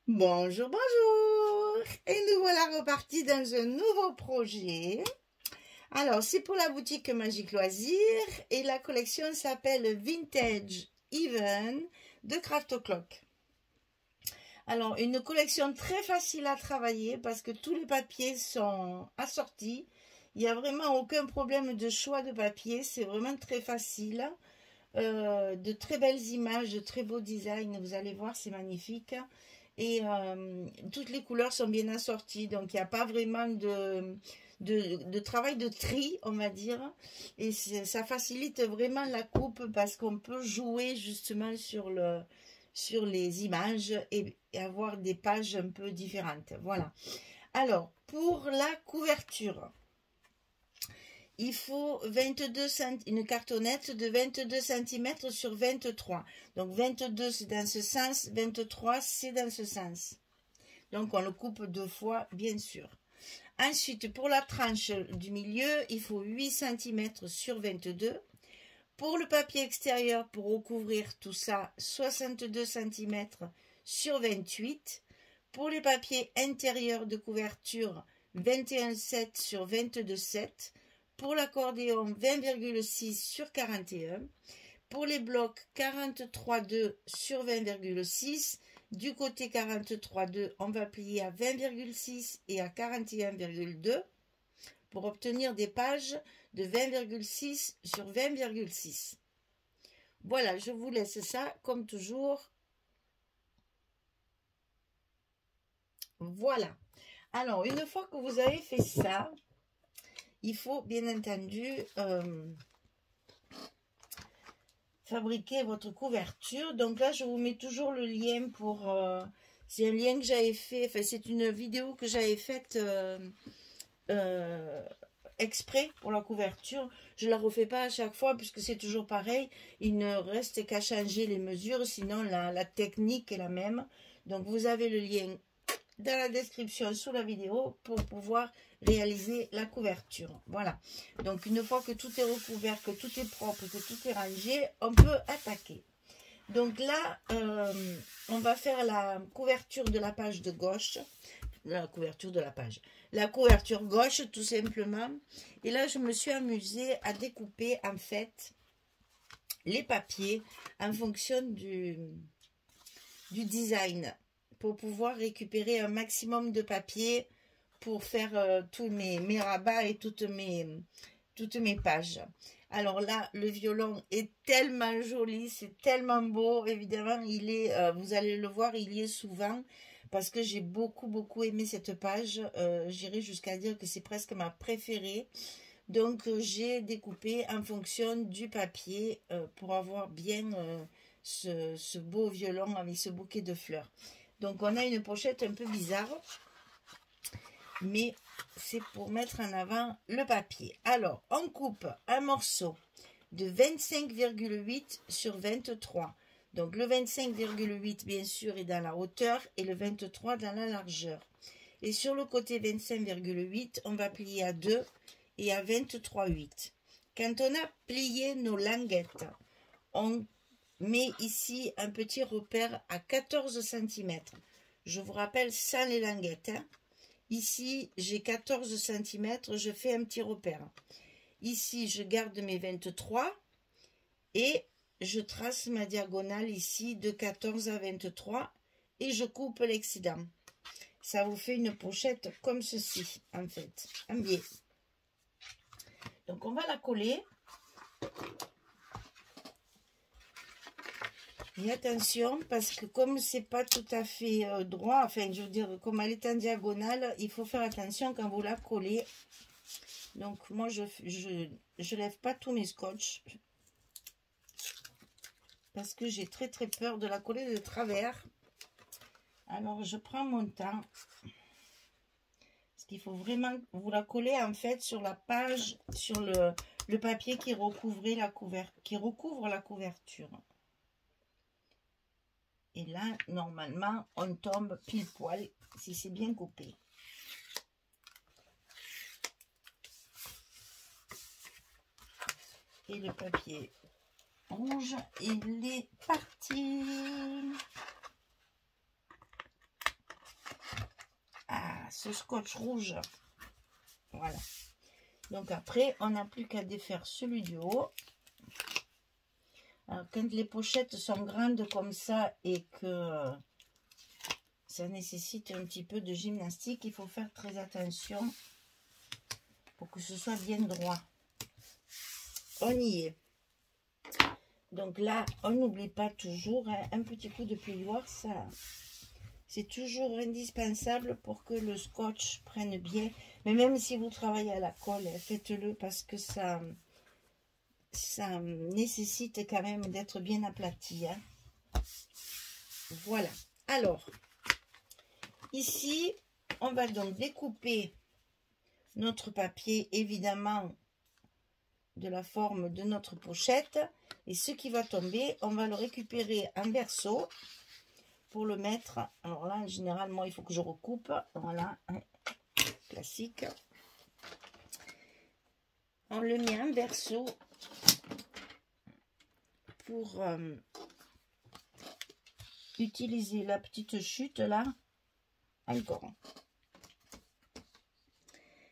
Bonjour, bonjour! Et nous voilà repartis dans un nouveau projet. Alors, c'est pour la boutique Magique Loisirs et la collection s'appelle Vintage Even de Craft O'Clock. Alors, une collection très facile à travailler parce que tous les papiers sont assortis. Il n'y a vraiment aucun problème de choix de papier, c'est vraiment très facile. De très belles images, de très beaux designs, vous allez voir, c'est magnifique. Et toutes les couleurs sont bien assorties, donc il n'y a pas vraiment de travail de tri, on va dire. Et ça facilite vraiment la coupe parce qu'on peut jouer justement sur les images et avoir des pages un peu différentes. Voilà. Alors, pour la couverture, il faut une cartonnette de 22 cm sur 23. Donc 22 c'est dans ce sens, 23 c'est dans ce sens. Donc on le coupe deux fois, bien sûr. Ensuite, pour la tranche du milieu, il faut 8 cm sur 22. Pour le papier extérieur, pour recouvrir tout ça, 62 cm sur 28. Pour les papiers intérieurs de couverture, 21,7 sur 22,7. Pour l'accordéon, 20,6 sur 41. Pour les blocs, 43,2 sur 20,6. Du côté 43,2, on va plier à 20,6 et à 41,2 pour obtenir des pages de 20,6 sur 20,6. Voilà, je vous laisse ça comme toujours. Voilà. Alors, une fois que vous avez fait ça, il faut bien entendu fabriquer votre couverture. Donc là, je vous mets toujours le lien pour... c'est un lien que j'avais fait, enfin c'est une vidéo que j'avais faite exprès pour la couverture. Je ne la refais pas à chaque fois puisque c'est toujours pareil. Il ne reste qu'à changer les mesures, sinon la technique est la même. Donc vous avez le lien dans la description sous la vidéo pour pouvoir réaliser la couverture. Voilà. Donc une fois que tout est recouvert, que tout est propre, que tout est rangé, on peut attaquer. Donc là, on va faire la couverture de la page de gauche. La couverture de la page. La couverture gauche, tout simplement. Et là, je me suis amusée à découper, en fait, les papiers en fonction du design pour pouvoir récupérer un maximum de papier pour faire tous mes rabats et toutes mes pages. Alors là, le violon est tellement joli, c'est tellement beau. Évidemment, il est, vous allez le voir, il y est souvent parce que j'ai beaucoup aimé cette page. J'irai jusqu'à dire que c'est presque ma préférée. Donc, j'ai découpé en fonction du papier pour avoir bien ce beau violon avec ce bouquet de fleurs. Donc, on a une pochette un peu bizarre, mais c'est pour mettre en avant le papier. Alors, on coupe un morceau de 25,8 sur 23. Donc, le 25,8, bien sûr, est dans la hauteur et le 23 dans la largeur. Et sur le côté 25,8, on va plier à 2 et à 23,8. Quand on a plié nos languettes, on met ici un petit repère à 14 cm. Je vous rappelle, sans les languettes. Ici, j'ai 14 cm, je fais un petit repère. Ici, je garde mes 23 et je trace ma diagonale ici de 14 à 23 et je coupe l'excédent. Ça vous fait une pochette comme ceci, en fait, un biais. Donc, on va la coller. Et attention, parce que comme c'est pas tout à fait droit, enfin, je veux dire, comme elle est en diagonale, il faut faire attention quand vous la collez. Donc, moi, je lève pas tous mes scotch. Parce que j'ai très peur de la coller de travers. Alors, je prends mon temps. Parce qu'il faut vraiment vous la coller, en fait, sur la page, sur le papier qui recouvre la couverture. Et là, normalement, on tombe pile poil si c'est bien coupé. Et le papier rouge, il est parti. ce scotch rouge. Voilà. Donc après, on n'a plus qu'à défaire celui du haut. Alors, quand les pochettes sont grandes comme ça et que ça nécessite un petit peu de gymnastique, il faut faire très attention pour que ce soit bien droit. On y est. Donc là, on n'oublie pas toujours hein, un petit coup de plioir, ça c'est toujours indispensable pour que le scotch prenne bien. Mais même si vous travaillez à la colle, faites-le parce que ça nécessite quand même d'être bien aplati. Hein. Voilà. Alors, ici, on va donc découper notre papier, évidemment, de la forme de notre pochette. Et ce qui va tomber, on va le récupérer en verso pour le mettre. Alors là, généralement, il faut que je recoupe. Voilà, hein, classique. On le met en verso pour utiliser la petite chute là. Encore.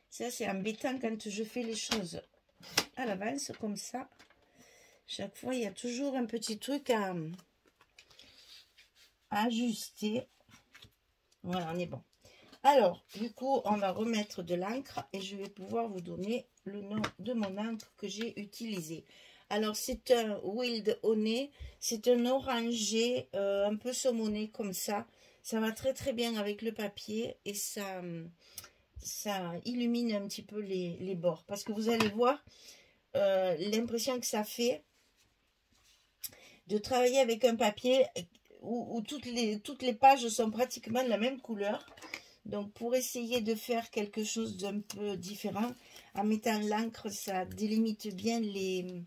Ça, c'est embêtant quand je fais les choses à l'avance comme ça. Chaque fois, il y a toujours un petit truc à ajuster. Voilà, on est bon. Alors, du coup, on va remettre de l'encre et je vais pouvoir vous donner le nom de mon encre que j'ai utilisé. Alors, c'est un Wild Honey. C'est un orangé un peu saumoné comme ça. Ça va très très bien avec le papier et ça illumine un petit peu les bords. Parce que vous allez voir l'impression que ça fait de travailler avec un papier où toutes les pages sont pratiquement de la même couleur. Donc, pour essayer de faire quelque chose d'un peu différent, en mettant l'encre, ça délimite bien les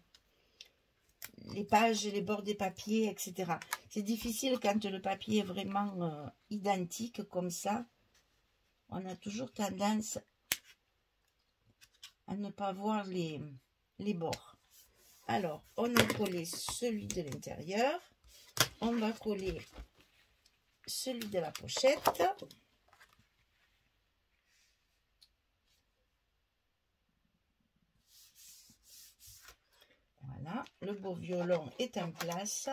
pages, les bords des papiers, etc. C'est difficile quand le papier est vraiment identique comme ça. On a toujours tendance à ne pas voir les bords. Alors, on a collé celui de l'intérieur. On va coller celui de la pochette. Voilà, le beau violon est en place.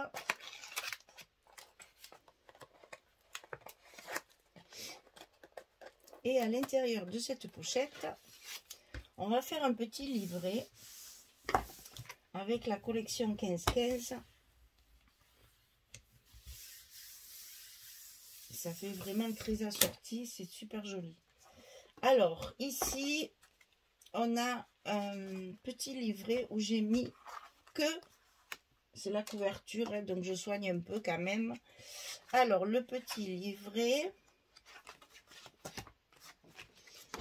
Et à l'intérieur de cette pochette, on va faire un petit livret avec la collection 15-15. Ça fait vraiment très assorti, c'est super joli. Alors, ici, on a un petit livret où j'ai mis que, c'est la couverture, hein, donc je soigne un peu quand même. Alors, le petit livret,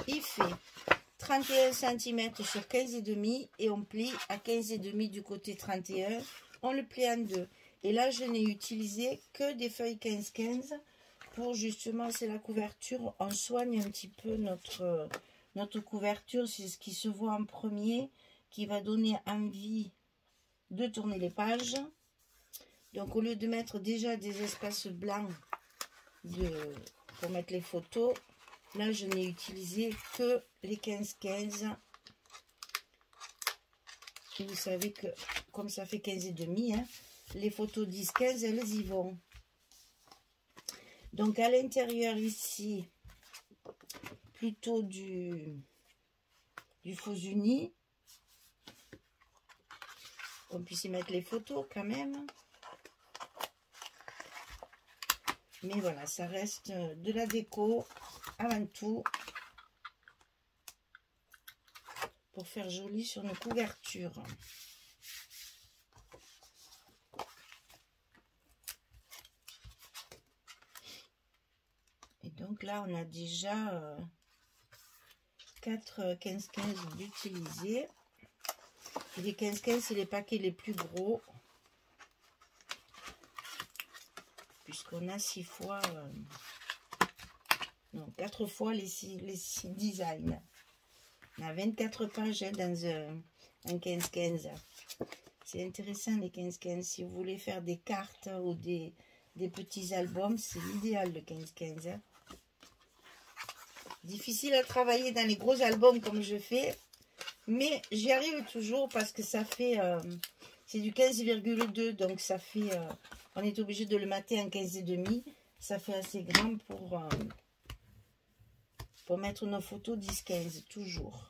il fait 31 cm sur 15,5 et on plie à 15,5 du côté 31. On le plie en deux. Et là, je n'ai utilisé que des feuilles 15-15 pour justement, c'est la couverture. On soigne un petit peu notre couverture. C'est ce qui se voit en premier qui va donner envie de tourner les pages. Donc, au lieu de mettre déjà des espaces blancs pour mettre les photos, là, je n'ai utilisé que les 15-15. Et vous savez que, comme ça fait 15,5, hein, les photos 10-15, elles y vont. Donc, à l'intérieur, ici, plutôt du faux uni. On puisse y mettre les photos quand même. Mais voilà, ça reste de la déco avant tout. Pour faire joli sur nos couvertures. Et donc là, on a déjà 4 15-15 d'utiliser. Et les 15-15, c'est les paquets les plus gros. Puisqu'on a 6 fois... non, 4 fois les 6 designs. On a 24 pages hein, dans un 15-15. C'est intéressant les 15-15. Si vous voulez faire des cartes ou des petits albums, c'est l'idéal le 15-15. Hein. Difficile à travailler dans les gros albums comme je fais. Mais j'y arrive toujours parce que ça fait... c'est du 15,2. Donc ça fait... on est obligé de le mater en 15,5. Ça fait assez grand pour mettre nos photos 10-15. Toujours.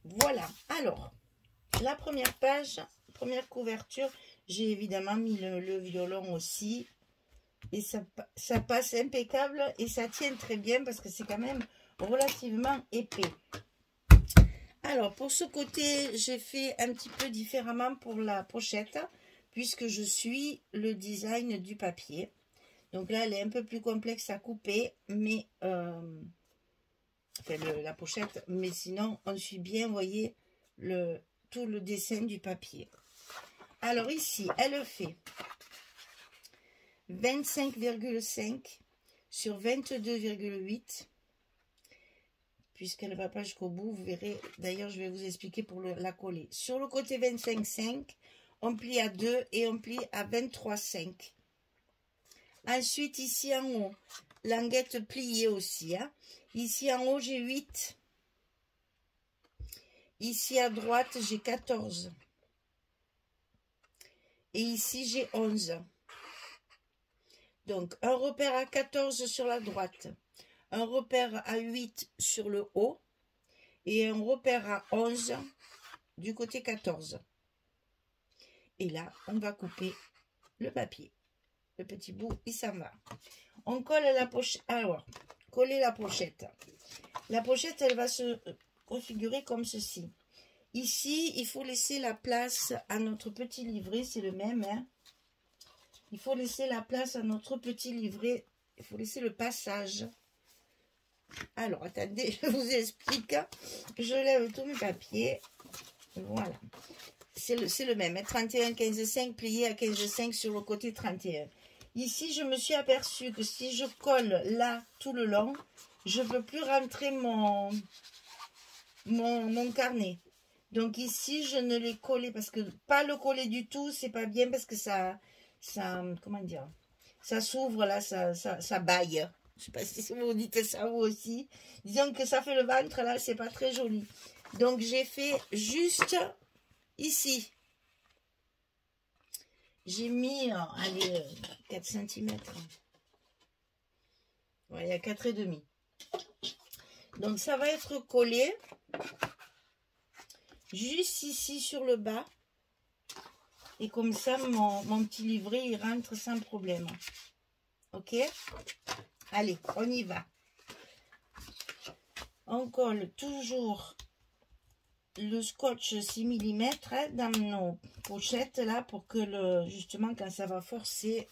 Voilà. Alors, la première page, première couverture, j'ai évidemment mis le violon aussi. Et ça passe impeccable et ça tient très bien parce que c'est quand même relativement épais. Alors, pour ce côté, j'ai fait un petit peu différemment pour la pochette puisque je suis le design du papier. Donc là, elle est un peu plus complexe à couper, mais... enfin, la pochette, mais sinon, on suit bien, vous voyez, tout le dessin du papier. Alors ici, elle fait 25,5 sur 22,8, puisqu'elle ne va pas jusqu'au bout, vous verrez, d'ailleurs je vais vous expliquer pour la coller. Sur le côté 25,5, on plie à 2 et on plie à 23,5. Ensuite, ici en haut, languette pliée aussi. Hein. Ici en haut, j'ai 8. Ici à droite, j'ai 14. Et ici, j'ai 11. Donc, un repère à 14 sur la droite, un repère à 8 sur le haut et un repère à 11 du côté 14. Et là, on va couper le papier. Le petit bout, il s'en va. On colle la pochette. Alors, coller la pochette. La pochette, elle va se configurer comme ceci. Ici, il faut laisser la place à notre petit livret. C'est le même, hein. Il faut laisser la place à notre petit livret. Il faut laisser le passage. Alors, attendez, je vous explique. Je lève tous mes papiers. Voilà. C'est le même. 31, 15, 5, plié à 15, 5 sur le côté 31. Ici, je me suis aperçue que si je colle là tout le long, je ne peux plus rentrer mon carnet. Donc ici, je ne l'ai collé parce que pas le coller du tout, c'est pas bien parce que ça comment dire, ça s'ouvre là, ça baille. Je sais pas si vous dites ça vous aussi. Disons que ça fait le ventre là, c'est pas très joli. Donc j'ai fait juste ici. J'ai mis, allez, 4 cm. Ouais, il y a 4,5. Donc ça va être collé juste ici sur le bas. Et comme ça, mon petit livret, il rentre sans problème. Ok? Allez, on y va. On colle toujours le scotch 6 mm dans nos pochettes là pour que justement quand ça va forcer,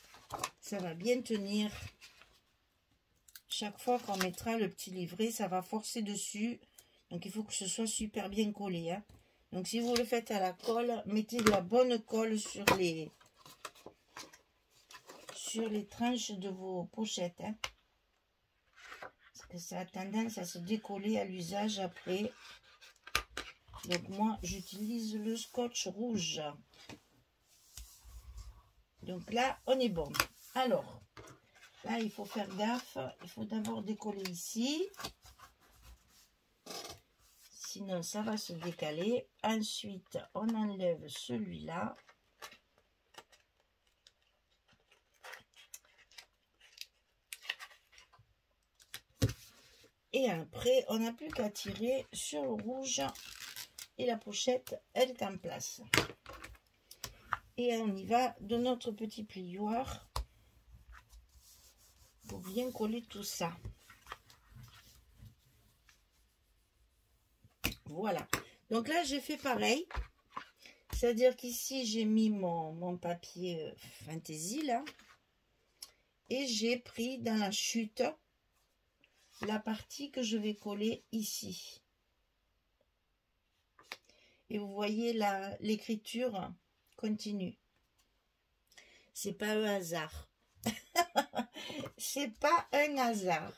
ça va bien tenir. Chaque fois qu'on mettra le petit livret, ça va forcer dessus. Donc il faut que ce soit super bien collé. Hein. Donc si vous le faites à la colle, mettez de la bonne colle sur les tranches de vos pochettes. Hein. Parce que ça a tendance à se décoller à l'usage après. Donc moi, j'utilise le scotch rouge. Donc là, on est bon. Alors, là, il faut faire gaffe. Il faut d'abord décoller ici. Sinon, ça va se décaler. Ensuite, on enlève celui-là. Et après, on n'a plus qu'à tirer sur le rouge. Et la pochette, elle est en place. Et on y va de notre petit plioir pour bien coller tout ça. Voilà. Donc là, j'ai fait pareil. C'est-à-dire qu'ici, j'ai mis mon papier fantaisie, là. Et j'ai pris dans la chute la partie que je vais coller ici. Et vous voyez l'écriture continue. C'est pas un hasard. C'est pas un hasard.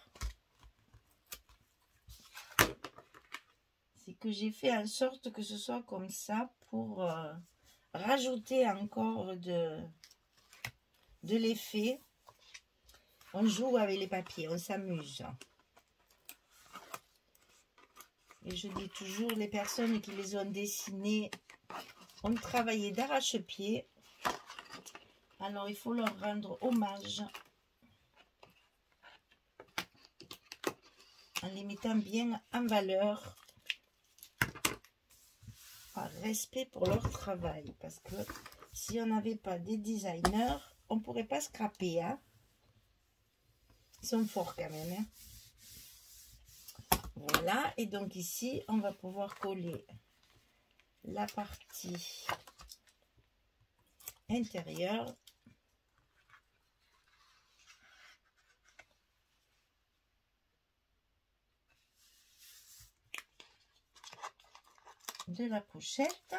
C'est que j'ai fait en sorte que ce soit comme ça pour... rajouter encore de l'effet. On joue avec les papiers, on s'amuse. Et je dis toujours, les personnes qui les ont dessinés ont travaillé d'arrache-pied. Alors, il faut leur rendre hommage en les mettant bien en valeur, par respect pour leur travail. Parce que si on n'avait pas des designers, on ne pourrait pas scraper. Hein? Ils sont forts quand même. Hein? Voilà, et donc ici, on va pouvoir coller la partie intérieure. De la pochette.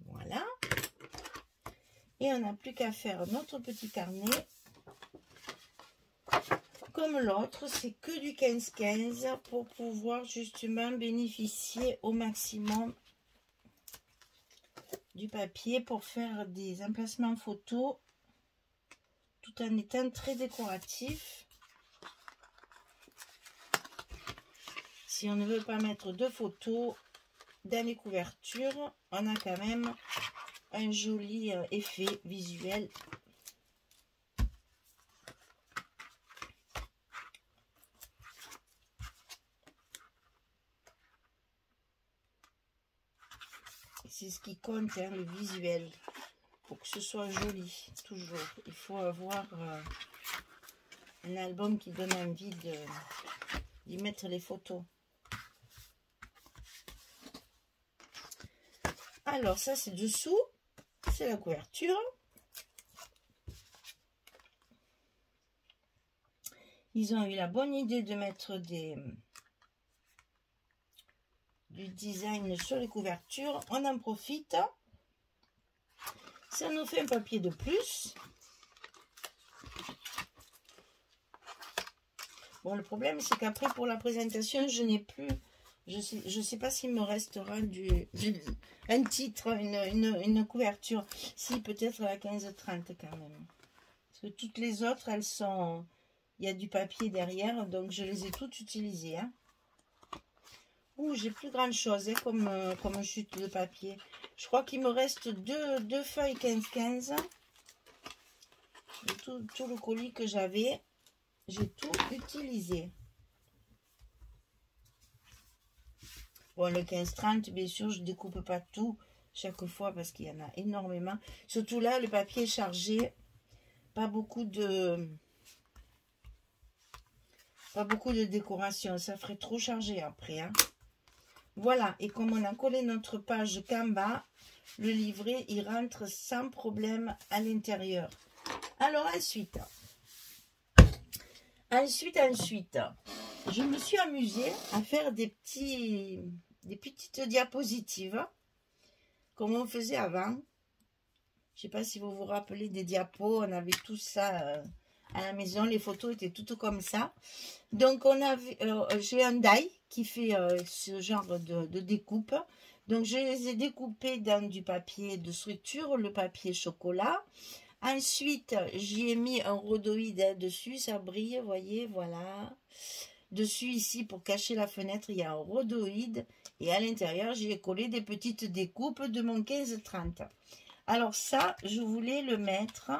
Voilà. Et on n'a plus qu'à faire notre petit carnet. Comme l'autre, c'est que du 15-15 pour pouvoir justement bénéficier au maximum du papier pour faire des emplacements photos tout en étant très décoratif. Si on ne veut pas mettre de photos dans les couvertures, on a quand même un joli effet visuel. C'est ce qui compte, hein, le visuel. Pour que ce soit joli, toujours. Il faut avoir un album qui donne envie d'y mettre les photos. Alors, ça, c'est dessous. C'est la couverture. Ils ont eu la bonne idée de mettre du design sur les couvertures. On en profite. Ça nous fait un papier de plus. Bon, le problème, c'est qu'après, pour la présentation, je n'ai plus... Je sais pas s'il me restera un titre, une couverture. Si, peut-être à 15-30 quand même. Parce que toutes les autres, elles sont... Il y a du papier derrière, donc je les ai toutes utilisées. Hein. Ouh, j'ai plus grand chose hein, comme chute de papier. Je crois qu'il me reste deux feuilles 15-15. Tout le colis que j'avais, j'ai tout utilisé. Bon, le 15-30, bien sûr, je ne découpe pas tout chaque fois parce qu'il y en a énormément. Surtout là, le papier est chargé. Pas beaucoup de décoration. Ça ferait trop chargé après. Hein. Voilà. Et comme on a collé notre page Canva, le livret, il rentre sans problème à l'intérieur. Alors ensuite, je me suis amusée à faire des petites diapositives comme on faisait avant. Je ne sais pas si vous vous rappelez des diapos, on avait tout ça à la maison, les photos étaient toutes comme ça. Donc j'ai un die qui fait ce genre de découpe. Donc je les ai découpés dans du papier de structure, le papier chocolat. Ensuite, j'y ai mis un rhodoïde dessus, ça brille, vous voyez, voilà. Dessus, ici, pour cacher la fenêtre, il y a un rhodoïde. Et à l'intérieur, j'y ai collé des petites découpes de mon 15-30. Alors ça, je voulais le mettre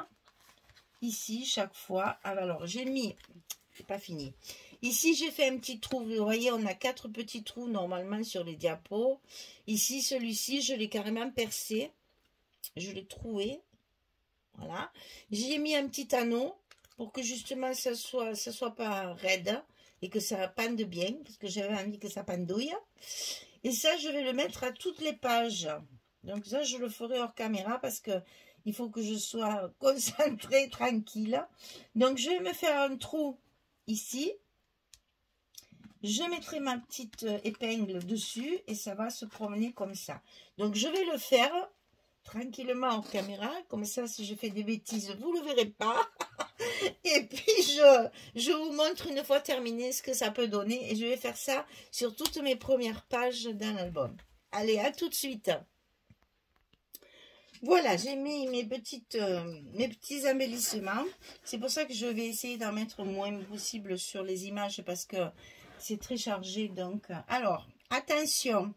ici, chaque fois. Alors, j'ai mis, c'est pas fini. Ici, j'ai fait un petit trou. Vous voyez, on a 4 petits trous normalement sur les diapos. Ici, celui-ci, je l'ai carrément percé. Je l'ai troué. Voilà, j'y ai mis un petit anneau pour que justement ça soit pas raide et que ça pende bien parce que j'avais envie que ça pendouille. Et ça, je vais le mettre à toutes les pages. Donc ça, je le ferai hors caméra parce que il faut que je sois concentrée, tranquille. Donc je vais me faire un trou ici. Je mettrai ma petite épingle dessus et ça va se promener comme ça. Donc je vais le faire tranquillement en caméra. Comme ça, si je fais des bêtises, vous ne le verrez pas. Et puis, je vous montre une fois terminé ce que ça peut donner. Et je vais faire ça sur toutes mes premières pages d'un album. Allez, à tout de suite. Voilà, j'ai mis mes petits embellissements. C'est pour ça que je vais essayer d'en mettre le moins possible sur les images parce que c'est très chargé. Donc, alors, attention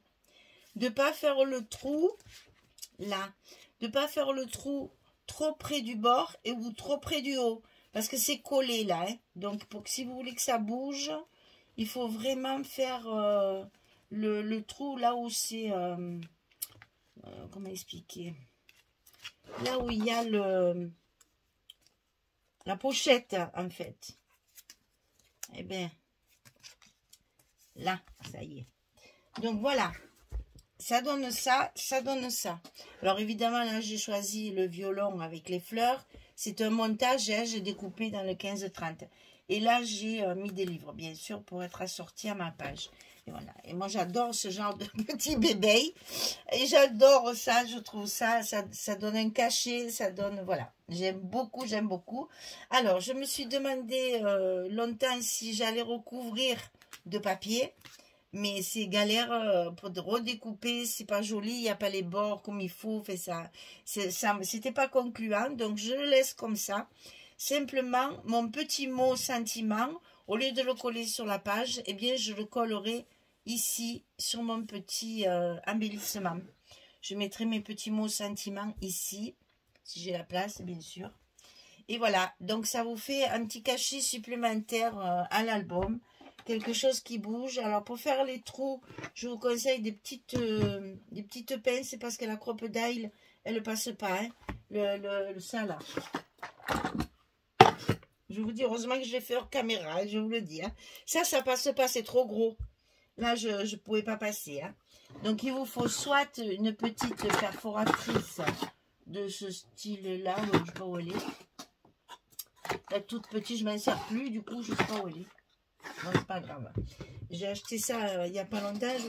de ne pas faire le trou là, de ne pas faire le trou trop près du bord ou trop près du haut parce que c'est collé là. Hein. Donc, si vous voulez que ça bouge, il faut vraiment faire le trou là où c'est... comment expliquer? Là où il y a la pochette, en fait. Eh bien, là, ça y est. Donc, voilà. Ça donne ça, ça donne ça. Alors, évidemment, là, j'ai choisi le violon avec les fleurs. C'est un montage, hein, j'ai découpé dans le 15-30. Et là, j'ai mis des livres, bien sûr, pour être assorti à ma page. Et voilà. Et moi, j'adore ce genre de petit bébé. Et j'adore ça. Je trouve ça donne un cachet. Ça donne, voilà. J'aime beaucoup, j'aime beaucoup. Alors, je me suis demandé longtemps si j'allais recouvrir de papier. Mais c'est galère pour redécouper. C'est pas joli. Il n'y a pas les bords comme il faut. Fait ça. C'était pas concluant. Donc, je le laisse comme ça. Simplement, mon petit mot sentiment, au lieu de le coller sur la page, eh bien, je le collerai ici, sur mon petit embellissement. Je mettrai mes petits mots sentiments ici, si j'ai la place, bien sûr. Et voilà, donc ça vous fait un petit cachet supplémentaire à l'album. Quelque chose qui bouge. Alors, pour faire les trous, je vous conseille des petites pinces, parce que la crocodile, elle ne passe pas, hein, ça là. Je vous dis, heureusement que je l'ai fait hors caméra, je vous le dis. Hein. Ça passe pas, c'est trop gros. Là, je ne pouvais pas passer. Hein. Donc, il vous faut soit une petite perforatrice de ce style-là. Je ne sais pas où elle est. La toute petite, je ne m'en sers plus. Du coup, je ne sais pas où elle est. Bon, c'est pas grave. J'ai acheté ça il n'y a pas longtemps. Je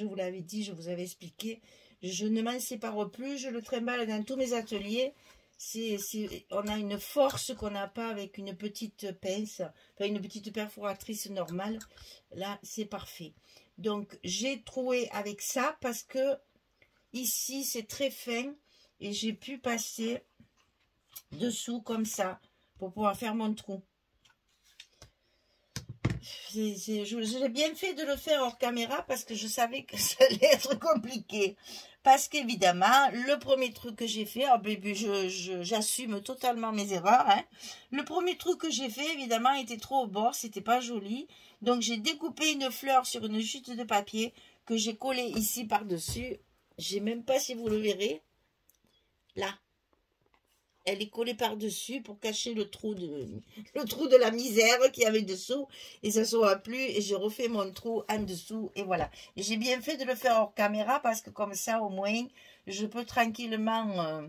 vous l'avais dit, je vous avais expliqué. Je ne m'en sépare plus. Je le trimballe dans tous mes ateliers. On a une force qu'on n'a pas avec une petite pince, enfin une petite perforatrice normale. Là, c'est parfait. Donc, j'ai troué avec ça parce que ici, c'est très fin et j'ai pu passer dessous comme ça pour pouvoir faire mon trou. J'ai bien fait de le faire hors caméra parce que je savais que ça allait être compliqué. Parce qu'évidemment, le premier truc que j'ai fait, j'assume totalement mes erreurs. Hein. Le premier truc que j'ai fait, évidemment, était trop au bord, c'était pas joli. Donc, j'ai découpé une fleur sur une chute de papier que j'ai collé ici par-dessus. Je sais même pas si vous le verrez. Là. Elle est collée par-dessus pour cacher le trou de la misère qu'il y avait dessous. Et ça ne se voit plus. Et j'ai refait mon trou en dessous. Et voilà. J'ai bien fait de le faire hors caméra parce que comme ça, au moins, je peux tranquillement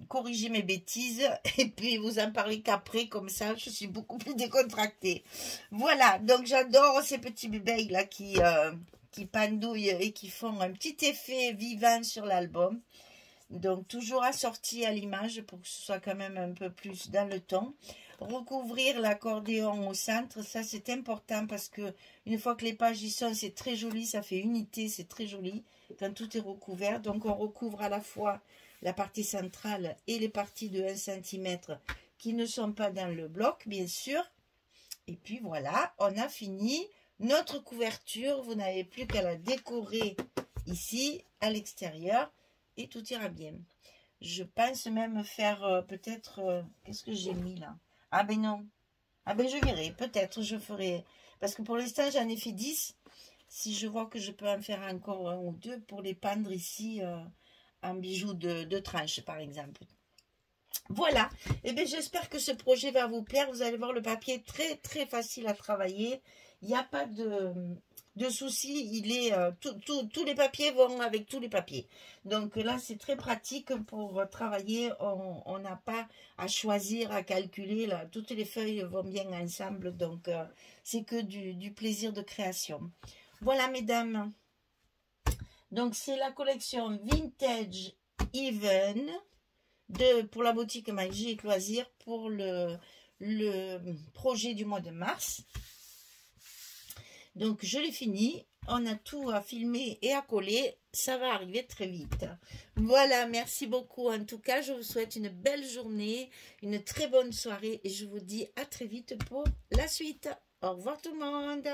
corriger mes bêtises. Et puis, vous en parler qu'après. Comme ça, je suis beaucoup plus décontractée. Voilà. Donc, j'adore ces petits bébés là qui pendouillent et qui font un petit effet vivant sur l'album. Donc, toujours assorti à l'image pour que ce soit quand même un peu plus dans le ton. Recouvrir l'accordéon au centre, ça c'est important parce que une fois que les pages y sont, c'est très joli, ça fait unité, c'est très joli quand tout est recouvert. Donc, on recouvre à la fois la partie centrale et les parties de 1 cm qui ne sont pas dans le bloc, bien sûr. Et puis voilà, on a fini notre couverture. Vous n'avez plus qu'à la décorer ici, à l'extérieur. Et tout ira bien. Je pense même faire peut-être... Qu'est-ce que j'ai mis là? Ah ben non. Ah ben je verrai. Peut-être je ferai... Parce que pour l'instant, j'en ai fait 10. Si je vois que je peux en faire encore 1 ou 2 pour les pendre ici en bijoux de tranche, par exemple. Voilà. Et bien, j'espère que ce projet va vous plaire. Vous allez voir, le papier est très, très facile à travailler. Il n'y a pas de souci, il est tous les papiers vont avec tous les papiers. Donc là, c'est très pratique pour travailler. On n'a pas à choisir, à calculer. Là, toutes les feuilles vont bien ensemble. Donc, c'est que du plaisir de création. Voilà, mesdames. Donc, c'est la collection Vintage Even pour la boutique Magique Loisirs pour le projet du mois de mars. Donc je l'ai fini, on a tout à filmer et à coller, ça va arriver très vite. Voilà, merci beaucoup. En tout cas, je vous souhaite une belle journée, une très bonne soirée et je vous dis à très vite pour la suite. Au revoir tout le monde.